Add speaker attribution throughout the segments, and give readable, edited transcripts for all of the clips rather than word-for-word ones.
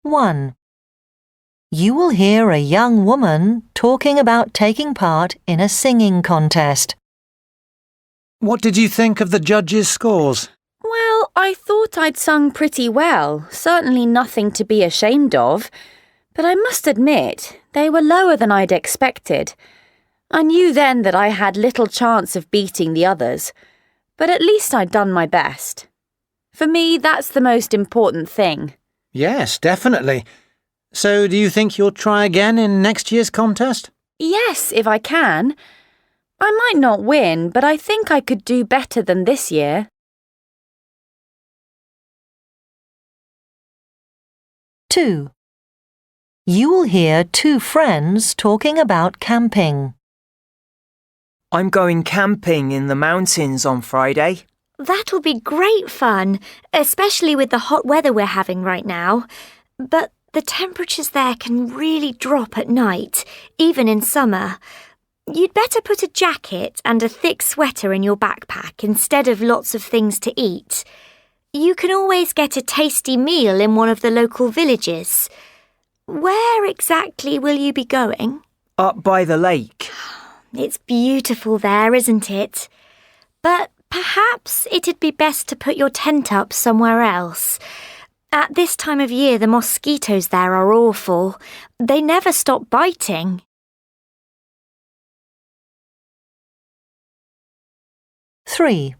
Speaker 1: 1. You will hear a young woman talking about taking part in a singing contest.
Speaker 2: What did you think of the judges' scores?
Speaker 3: Well, I thought I'd sung pretty well, certainly nothing to be ashamed of. But I must admit, they were lower than I'd expected. I knew then that I had little chance of beating the others, but at least I'd done my best. For me, that's the most important thing.
Speaker 2: Yes, definitely. So do you think you'll try again in next year's contest?
Speaker 3: Yes, if I can. I might not win, but I think I could do better than this year.
Speaker 1: 2. You will hear two friends talking about camping.
Speaker 4: I'm going camping in the mountains on Friday.
Speaker 5: That'll be great fun, especially with the hot weather we're having right now. But the temperatures there can really drop at night, even in summer. You'd better put a jacket and a thick sweater in your backpack instead of lots of things to eat. You can always get a tasty meal in one of the local villages. Where exactly will you be going?
Speaker 4: Up by the lake.
Speaker 5: It's beautiful there, isn't it? But perhaps it'd be best to put your tent up somewhere else. At this time of year, the mosquitoes there are awful. They never stop biting.
Speaker 1: 3.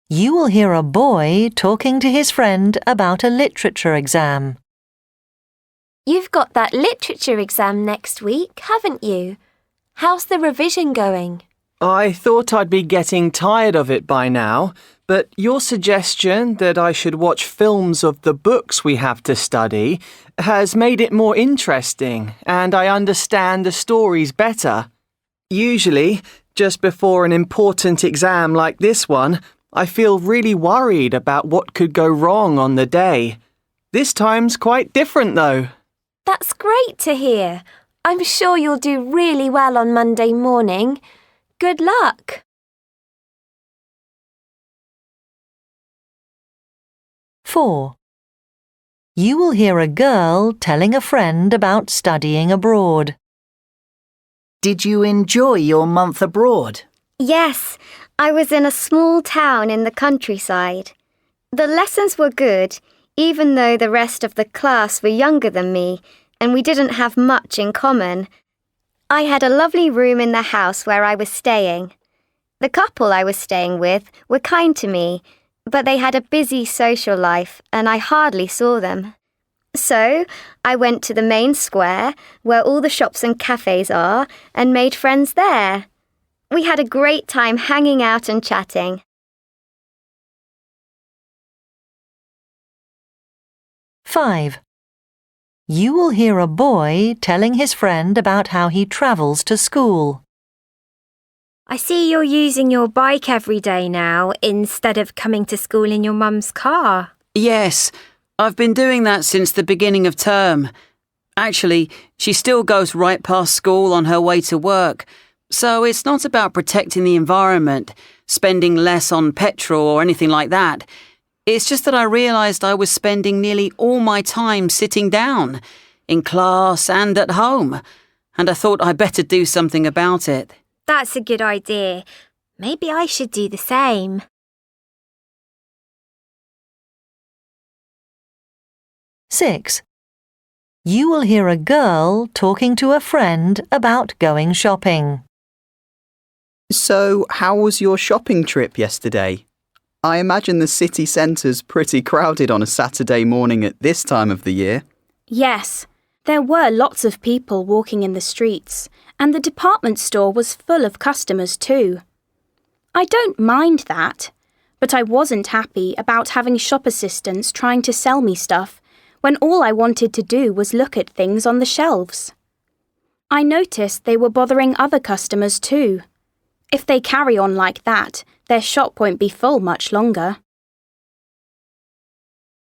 Speaker 1: You will hear a boy talking to his friend about a literature exam.
Speaker 6: You've got that literature exam next week, haven't you? How's the revision going?
Speaker 4: I thought I'd be getting tired of it by now, but your suggestion that I should watch films of the books we have to study has made it more interesting, and I understand the stories better. Usually, just before an important exam like this one, I feel really worried about what could go wrong on the day. This time's quite different, though.
Speaker 6: That's great to hear. I'm sure you'll do really well on Monday morning. Good luck.
Speaker 1: 4. You will hear a girl telling a friend about studying abroad.
Speaker 7: Did you enjoy your month abroad?
Speaker 8: Yes, I was in a small town in the countryside. The lessons were good, even though the rest of the class were younger than me, and we didn't have much in common. I had a lovely room in the house where I was staying. The couple I was staying with were kind to me, but they had a busy social life and I hardly saw them. So I went to the main square, where all the shops and cafes are, and made friends there. We had a great time hanging out and chatting.
Speaker 1: 5. You will hear a boy telling his friend about how he travels to school.
Speaker 5: I see you're using your bike every day now instead of coming to school in your mum's car.
Speaker 9: Yes, I've been doing that since the beginning of term. Actually, she still goes right past school on her way to work, so it's not about protecting the environment, spending less on petrol or anything like that. It's just that I realised I was spending nearly all my time sitting down, in class and at home, and I thought I'd better do something about it.
Speaker 5: That's a good idea. Maybe I should do the same.
Speaker 1: 6. You will hear a girl talking to a friend about going shopping.
Speaker 10: So, how was your shopping trip yesterday? I imagine the city centre's pretty crowded on a Saturday morning at this time of the year.
Speaker 3: Yes, there were lots of people walking in the streets, and the department store was full of customers too. I don't mind that, but I wasn't happy about having shop assistants trying to sell me stuff when all I wanted to do was look at things on the shelves. I noticed they were bothering other customers too. If they carry on like that, their shop won't be full much longer.